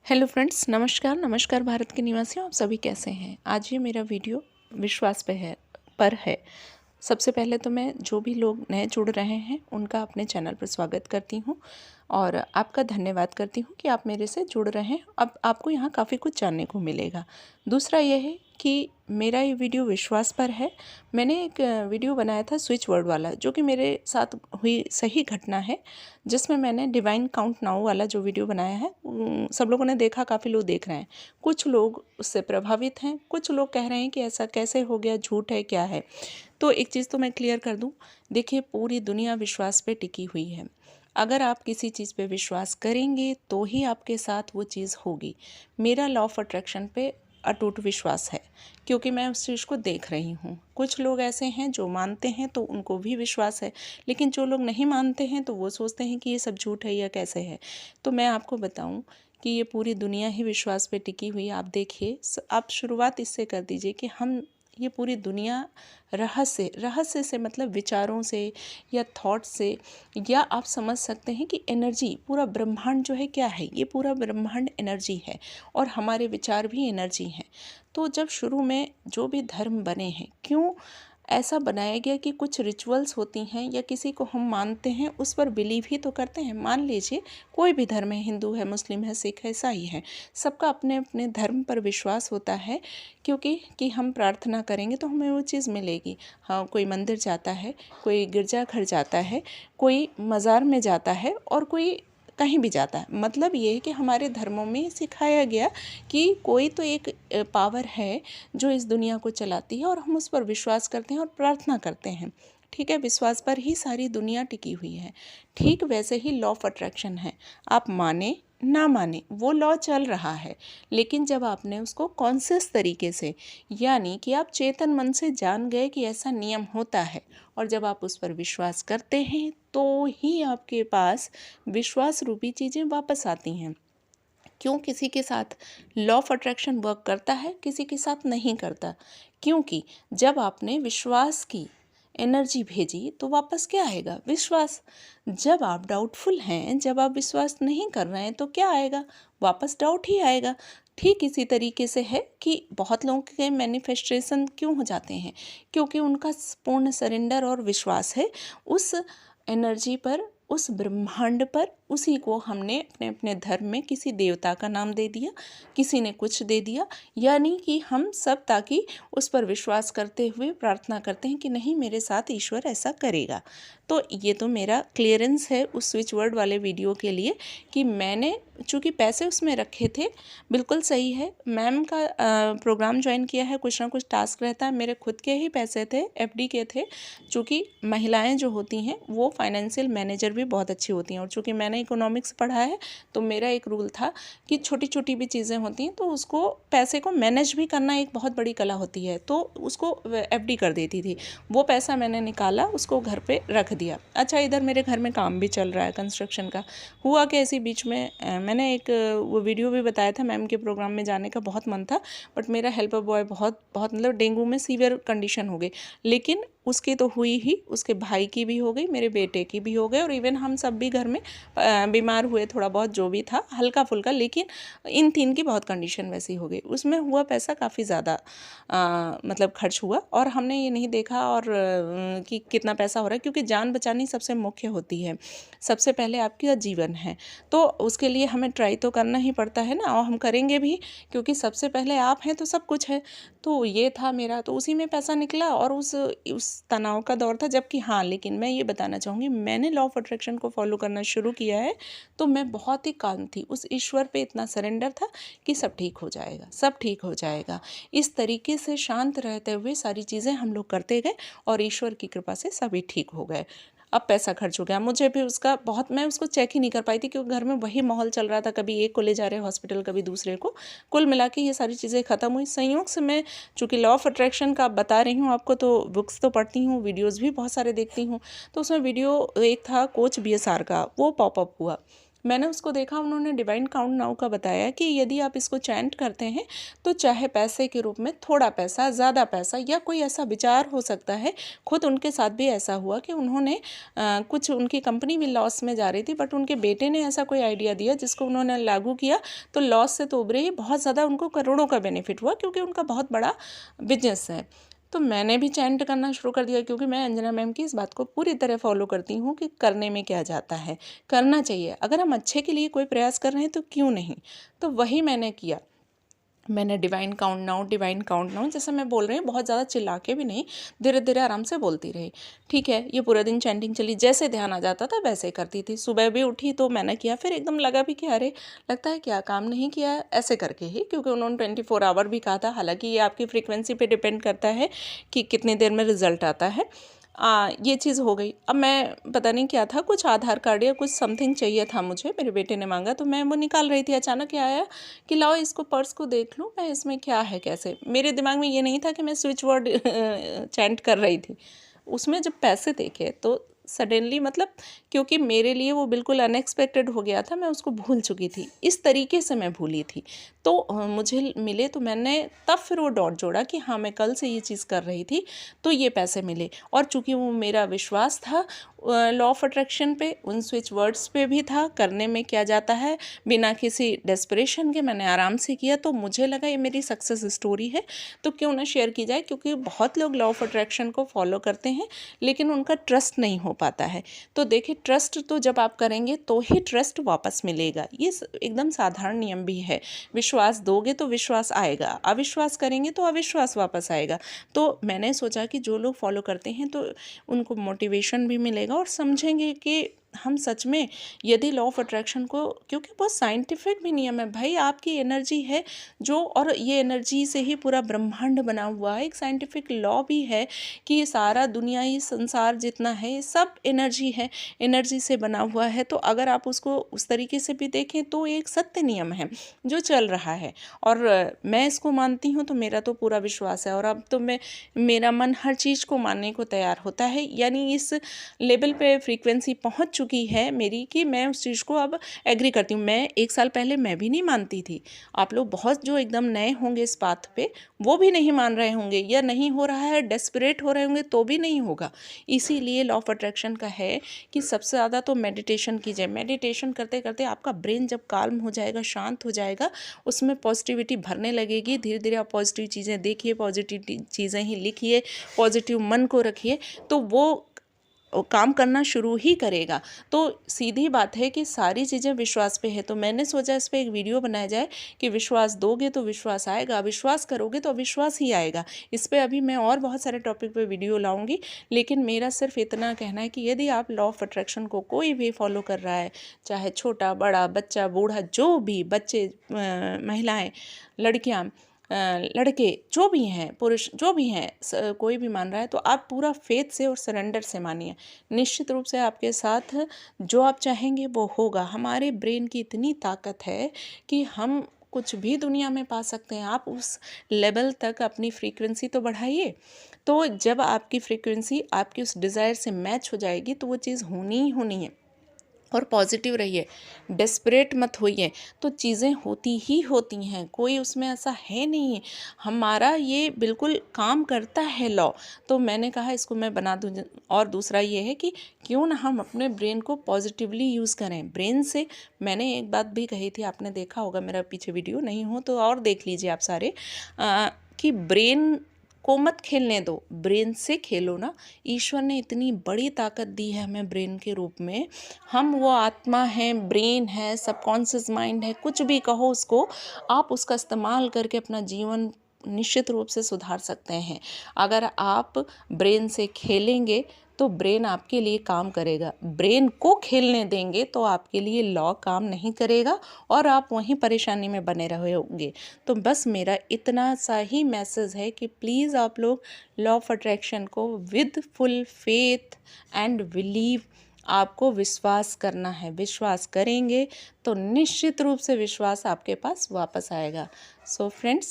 Hello friends, नमस्कार भारत के निवासियों, आप सभी कैसे हैं। आज ये मेरा वीडियो विश्वास पर है। सबसे पहले तो मैं जो भी लोग नए जुड़ रहे हैं उनका अपने चैनल पर स्वागत करती हूँ और आपका धन्यवाद करती हूँ कि आप मेरे से जुड़ रहे हैं। अब आपको यहाँ काफ़ी कुछ जानने को मिलेगा। दूसरा यह है कि मेरा ये वीडियो विश्वास पर है। मैंने एक वीडियो बनाया था स्विच वर्ड वाला, जो कि मेरे साथ हुई सही घटना है, जिसमें मैंने डिवाइन काउंट नाउ वाला जो वीडियो बनाया है सब लोगों ने देखा, काफ़ी लोग देख रहे हैं। कुछ लोग उससे प्रभावित हैं, कुछ लोग कह रहे हैं कि ऐसा कैसे हो गया, झूठ है, क्या है। तो एक चीज़ तो मैं क्लियर कर दूं, देखिए पूरी दुनिया विश्वास पे टिकी हुई है। अगर आप किसी चीज़ पे विश्वास करेंगे तो ही आपके साथ वो चीज़ होगी। मेरा लॉ ऑफ अट्रैक्शन पे अटूट विश्वास है, क्योंकि मैं उस चीज़ को देख रही हूँ। कुछ लोग ऐसे हैं जो मानते हैं तो उनको भी विश्वास है, लेकिन जो लोग नहीं मानते हैं तो वो सोचते हैं कि ये सब झूठ है या कैसे है। तो मैं आपको बताऊं कि ये पूरी दुनिया ही विश्वास पे टिकी हुई है। आप देखिए, आप शुरुआत इससे कर दीजिए कि हम ये पूरी दुनिया रहस्य से मतलब विचारों से या थॉट से, या आप समझ सकते हैं कि एनर्जी, पूरा ब्रह्मांड जो है क्या है, ये पूरा ब्रह्मांड एनर्जी है और हमारे विचार भी एनर्जी हैं। तो जब शुरू में जो भी धर्म बने हैं, क्यों ऐसा बनाया गया कि कुछ रिचुअल्स होती हैं या किसी को हम मानते हैं, उस पर बिलीव ही तो करते हैं। मान लीजिए कोई भी धर्म है, हिंदू है, मुस्लिम है, सिख है, ईसाई है, सबका अपने अपने धर्म पर विश्वास होता है, क्योंकि कि हम प्रार्थना करेंगे तो हमें वो चीज़ मिलेगी। हाँ, कोई मंदिर जाता है, कोई गिरजाघर जाता है, कोई मज़ार में जाता है और कोई कहीं भी जाता है। मतलब ये है कि हमारे धर्मों में सिखाया गया कि कोई तो एक पावर है जो इस दुनिया को चलाती है और हम उस पर विश्वास करते हैं और प्रार्थना करते हैं। ठीक है, विश्वास पर ही सारी दुनिया टिकी हुई है। ठीक वैसे ही लॉ ऑफ अट्रैक्शन है। आप माने ना माने, वो लॉ चल रहा है, लेकिन जब आपने उसको कॉन्शियस तरीके से, यानी कि आप चेतन मन से जान गए कि ऐसा नियम होता है, और जब आप उस पर विश्वास करते हैं तो ही आपके पास विश्वास रूपी चीज़ें वापस आती हैं। क्यों किसी के साथ लॉ ऑफ अट्रैक्शन वर्क करता है, किसी के साथ नहीं करता? क्योंकि जब आपने विश्वास की एनर्जी भेजी तो वापस क्या आएगा? विश्वास। जब आप डाउटफुल हैं, जब आप विश्वास नहीं कर रहे हैं, तो क्या आएगा? वापस डाउट ही आएगा। ठीक इसी तरीके से है कि बहुत लोगों के मैनिफेस्टेशन क्यों हो जाते हैं, क्योंकि उनका पूर्ण सरेंडर और विश्वास है उस एनर्जी पर, उस ब्रह्मांड पर। उसी को हमने अपने अपने धर्म में किसी देवता का नाम दे दिया, किसी ने कुछ दे दिया, यानी कि हम सब ताकि उस पर विश्वास करते हुए प्रार्थना करते हैं कि नहीं, मेरे साथ ईश्वर ऐसा करेगा। तो ये तो मेरा क्लियरेंस है उस स्विच वर्ड वाले वीडियो के लिए कि मैंने चूँकि पैसे उसमें रखे थे। बिल्कुल सही है, मैम का प्रोग्राम ज्वाइन किया है, कुछ ना कुछ टास्क रहता है। मेरे खुद के ही पैसे थे, एफडी के थे। चूँकि महिलाएं जो होती हैं वो फाइनेंशियल मैनेजर भी बहुत अच्छी होती हैं, और चूँकि मैंने इकोनॉमिक्स पढ़ा है तो मेरा एक रूल था कि छोटी छोटी भी चीज़ें होती हैं तो उसको, पैसे को मैनेज भी करना एक बहुत बड़ी कला होती है, तो उसको एफडी कर देती थी। वो पैसा मैंने निकाला, उसको घर पे रख दिया। अच्छा, इधर मेरे घर में काम भी चल रहा है कंस्ट्रक्शन का। हुआ कि ऐसी बीच में मैंने एक वो वीडियो भी बताया था, मैम के प्रोग्राम में जाने का बहुत मन था, बट मेरा हेल्पर बॉय बहुत बहुत मतलब डेंगू में सीवियर कंडीशन हो गई। लेकिन उसकी तो हुई ही, उसके भाई की भी हो गई, मेरे बेटे की भी हो गई, और इवन हम सब भी घर में बीमार हुए, थोड़ा बहुत जो भी था हल्का फुल्का, लेकिन इन तीन की बहुत कंडीशन वैसी हो गई। उसमें हुआ पैसा काफ़ी ज़्यादा मतलब खर्च हुआ, और हमने ये नहीं देखा और कि कितना पैसा हो रहा है, क्योंकि जान बचानी सबसे मुख्य होती है। सबसे पहले आपका जीवन है, तो उसके लिए हमें ट्राई तो करना ही पड़ता है ना, और हम करेंगे भी, क्योंकि सबसे पहले आप हैं तो सब कुछ है। तो ये था मेरा, तो उसी में पैसा निकला, और उस तनाव का दौर था। जबकि हाँ, लेकिन मैं ये बताना चाहूँगी, मैंने लॉ ऑफ अट्रैक्शन को फॉलो करना शुरू किया है तो मैं बहुत ही काम थी, उस ईश्वर पे इतना सरेंडर था कि सब ठीक हो जाएगा, सब ठीक हो जाएगा। इस तरीके से शांत रहते हुए सारी चीज़ें हम लोग करते गए, और ईश्वर की कृपा से सभी ठीक हो गए। अब पैसा खर्च हो गया, मुझे भी उसका बहुत, मैं उसको चेक ही नहीं कर पाई थी, क्योंकि घर में वही माहौल चल रहा था, कभी एक को ले जा रहे हॉस्पिटल, कभी दूसरे को। कुल मिला के ये सारी चीज़ें ख़त्म हुई। संयोग से मैं, चूँकि लॉ ऑफ अट्रैक्शन का बता रही हूँ आपको, तो बुक्स तो पढ़ती हूँ, वीडियोज़ भी बहुत सारे देखती हूँ। तो उसमें वीडियो एक था कोच बीएसआर का, वो पॉपअप हुआ। मैंने उसको देखा, उन्होंने डिवाइन काउंट नाउ का बताया कि यदि आप इसको चैंट करते हैं तो चाहे पैसे के रूप में थोड़ा पैसा, ज़्यादा पैसा, या कोई ऐसा विचार हो सकता है। खुद उनके साथ भी ऐसा हुआ कि उन्होंने कुछ, उनकी कंपनी भी लॉस में जा रही थी, बट उनके बेटे ने ऐसा कोई आइडिया दिया जिसको उन्होंने लागू किया, तो लॉस से तो उभरे ही, बहुत ज़्यादा उनको करोड़ों का बेनिफिट हुआ, क्योंकि उनका बहुत बड़ा बिजनेस है। तो मैंने भी चैंट करना शुरू कर दिया, क्योंकि मैं अंजना मैम की इस बात को पूरी तरह फॉलो करती हूँ कि करने में क्या जाता है, करना चाहिए। अगर हम अच्छे के लिए कोई प्रयास कर रहे हैं तो क्यों नहीं। तो वही मैंने किया। मैंने डिवाइन काउंट नाउ जैसे मैं बोल रही हूँ, बहुत ज़्यादा चिल्ला के भी नहीं, धीरे धीरे आराम से बोलती रही। ठीक है, ये पूरा दिन चैंटिंग चली, जैसे ध्यान आ जाता था वैसे ही करती थी। सुबह भी उठी तो मैंने किया, फिर एकदम लगा भी कि अरे लगता है क्या काम नहीं किया है, ऐसे करके ही, क्योंकि उन्होंने 24 आवर भी कहा था। हालांकि ये आपकी फ्रीक्वेंसी पे डिपेंड करता है कि कितनी देर में रिजल्ट आता है। ये चीज़ हो गई। अब मैं पता नहीं क्या था, कुछ आधार कार्ड या कुछ समथिंग चाहिए था मुझे, मेरे बेटे ने मांगा, तो मैं वो निकाल रही थी। अचानक क्या आया कि लाओ इसको, पर्स को देख लूँ मैं, इसमें क्या है कैसे। मेरे दिमाग में ये नहीं था कि मैं स्विच वर्ड चैंट कर रही थी। उसमें जब पैसे देखे तो सडनली, मतलब क्योंकि मेरे लिए वो बिल्कुल अनएक्सपेक्टेड हो गया था, मैं उसको भूल चुकी थी, इस तरीके से मैं भूली थी। तो मुझे मिले, तो मैंने तब फिर वो डॉट जोड़ा कि हाँ मैं कल से ये चीज़ कर रही थी तो ये पैसे मिले। और चूंकि वो मेरा विश्वास था लॉ ऑफ अट्रैक्शन पे, उन स्विच वर्ड्स पे भी था, करने में क्या जाता है, बिना किसी डेस्परेशन के मैंने आराम से किया। तो मुझे लगा ये मेरी सक्सेस स्टोरी है, तो क्यों ना शेयर की जाए, क्योंकि बहुत लोग लॉ ऑफ अट्रैक्शन को फॉलो करते हैं लेकिन उनका ट्रस्ट नहीं हो पाता है। तो देखिए, ट्रस्ट तो जब आप करेंगे तो ही ट्रस्ट वापस मिलेगा, ये एकदम साधारण नियम भी है। विश्वास दोगे तो विश्वास आएगा, अविश्वास करेंगे तो अविश्वास वापस आएगा। तो मैंने सोचा कि जो लोग फॉलो करते हैं तो उनको मोटिवेशन भी मिलेगा और समझेंगे कि हम सच में यदि लॉ ऑफ अट्रैक्शन को, क्योंकि बहुत साइंटिफिक भी नियम है भाई, आपकी एनर्जी है जो, और ये एनर्जी से ही पूरा ब्रह्मांड बना हुआ है। एक साइंटिफिक लॉ भी है कि ये सारा दुनिया, ये संसार जितना है, ये सब एनर्जी है, एनर्जी से बना हुआ है। तो अगर आप उसको उस तरीके से भी देखें तो एक सत्य नियम है जो चल रहा है, और मैं इसको मानती हूँ, तो मेरा तो पूरा विश्वास है। और अब तो मेरा मन हर चीज़ को मानने को तैयार होता है, यानी इस लेवल पे फ्रीक्वेंसी पहुँच चुकी है मेरी कि मैं उस चीज़ को अब एग्री करती हूँ। मैं 1 साल पहले मैं भी नहीं मानती थी। आप लोग बहुत जो एकदम नए होंगे इस बात पे, वो भी नहीं मान रहे होंगे, या नहीं हो रहा है, डेस्परेट हो रहे होंगे तो भी नहीं होगा। इसीलिए लॉ ऑफ अट्रैक्शन का है कि सबसे ज़्यादा तो मेडिटेशन कीजिए। मेडिटेशन करते करते आपका ब्रेन जब काल्म हो जाएगा, शांत हो जाएगा, उसमें पॉजिटिविटी भरने लगेगी। धीरे धीरे आप पॉजिटिव चीज़ें देखिए, पॉजिटिव चीज़ें ही लिखिए, पॉजिटिव मन को रखिए, तो वो काम करना शुरू ही करेगा। तो सीधी बात है कि सारी चीज़ें विश्वास पे है। तो मैंने सोचा इस पर एक वीडियो बनाया जाए कि विश्वास दोगे तो विश्वास आएगा, अविश्वास करोगे तो अविश्वास ही आएगा। इस पर अभी मैं और बहुत सारे टॉपिक पे वीडियो लाऊंगी, लेकिन मेरा सिर्फ इतना कहना है कि यदि आप लॉ ऑफ अट्रैक्शन को कोई भी फॉलो कर रहा है, चाहे छोटा बड़ा, बच्चा बूढ़ा, जो भी, बच्चे, महिलाएँ, लड़कियाँ, लड़के, जो भी हैं, पुरुष जो भी हैं, कोई भी मान रहा है, तो आप पूरा फेथ से और सरेंडर से मानिए। निश्चित रूप से आपके साथ जो आप चाहेंगे वो होगा। हमारे ब्रेन की इतनी ताकत है कि हम कुछ भी दुनिया में पा सकते हैं। आप उस लेवल तक अपनी फ्रीक्वेंसी तो बढ़ाइए, तो जब आपकी फ्रीक्वेंसी आपकी उस डिज़ायर से मैच हो जाएगी तो वो चीज़ होनी ही होनी है। और पॉजिटिव रहिए, डेस्परेट मत होइए, तो चीज़ें होती ही होती हैं, कोई उसमें ऐसा है नहीं है। हमारा ये बिल्कुल काम करता है लॉ। तो मैंने कहा इसको मैं बना दूँ। और दूसरा ये है कि क्यों ना हम अपने ब्रेन को पॉजिटिवली यूज़ करें। ब्रेन से मैंने एक बात भी कही थी, आपने देखा होगा मेरा पीछे वीडियो, नहीं हो तो और देख लीजिए आप सारे, कि ब्रेन को मत खेलने दो, ब्रेन से खेलो ना। ईश्वर ने इतनी बड़ी ताकत दी है हमें ब्रेन के रूप में। हम वो आत्मा हैं, ब्रेन है, सबकॉन्शियस माइंड है, कुछ भी कहो उसको, आप उसका इस्तेमाल करके अपना जीवन निश्चित रूप से सुधार सकते हैं। अगर आप ब्रेन से खेलेंगे तो ब्रेन आपके लिए काम करेगा। ब्रेन को खेलने देंगे तो आपके लिए लॉ काम नहीं करेगा और आप वहीं परेशानी में बने रहे होंगे। तो बस मेरा इतना सा ही मैसेज है कि प्लीज़ आप लोग लॉ ऑफ अट्रैक्शन को with full faith and believe, आपको विश्वास करना है। विश्वास करेंगे तो निश्चित रूप से विश्वास आपके पास वापस आएगा। So friends,